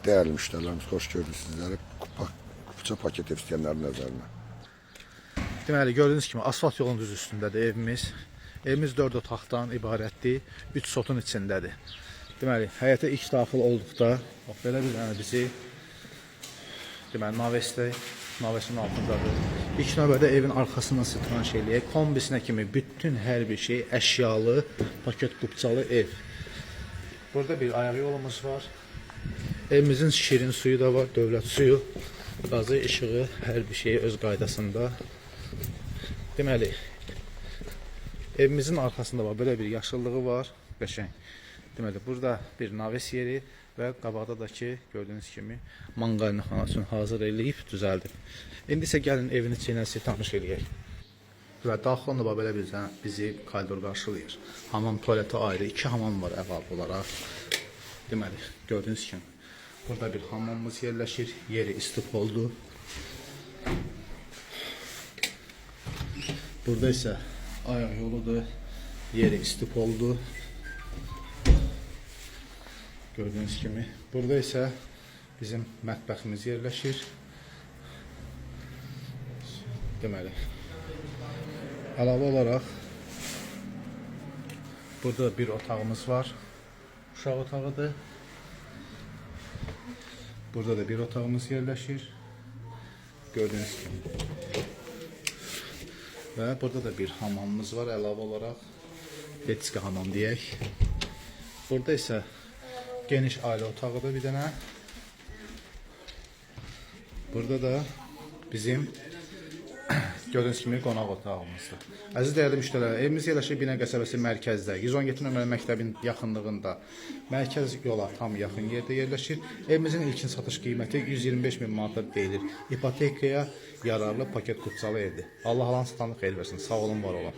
Değerli müşterilerimiz, hoş gördük sizləri. Kupça paket ev istəyənlərin nəzərinə. Deməli, gördüyünüz kimi asfalt yolun düz üstündədir evimiz. Evimiz 4 otaqdan ibarətdir, 3 sotun içindədir. Deməli, həyətə ilk daxil olduqda, bax, belə bir dənə bizi, deməli, Navesinin altındadır. İlk növbədə evin arxasından sitranş eləyək. Kombisinə kimi bütün hər bir şey, əşyalı, paket qupçalı ev. Burada bir ayaq yolumuz var. Evimizin şirin suyu da var, dövlət suyu. Qazı, işığı, hər bir şey öz qaydasında. Deməli, evimizin arxasında var, belə bir yaşıllığı var, qəşəng. Deməli, burada bir naves yeri və qabaqda da ki, gördüyünüz kimi manqalini xanasını hazır eləyib, düzəldib. İndi isə gəlin evin içinə sizi tanış eləyək. Və daxilində var, belə bir bizi koridor qarşılayır. Hamam tualeti ayrı, 2 hamam var əlavə olaraq. Deməli, gördüyünüz kimi burada bir hamamımız yerləşir, yeri istipoldu. Burada isə ayaq yoludur, yeri istipoldu. Gördüyünüz kimi. Burada isə bizim mətbəximiz yerləşir. Deməli, əlavə olaraq burada bir otağımız var. Uşaq otağıdır. Burada da bir otağımız yerləşir. Gördüyünüz kimi. Və burada da bir hamamımız var əlavə olaraq. Letski hamam deyək. Burada isə geniş ailə otağıdır bir dənə. Burada da bizim gördüyünüz kimi qonaq otağımızdır. Əziz dəyərli müştərilər, evimiz yerləşir Binə qəsəbəsi mərkəzdə, 117 nömrəli məktəbin yaxınlığında, mərkəz yola tam yaxın yerdə yerləşir. Evimizin ilkin satış qiyməti 125 min manata deyilir. İpotekaya yararlı paket qupçalı evdir. Allah halan satanlıq xeyir versin. Sağ olun, var olun.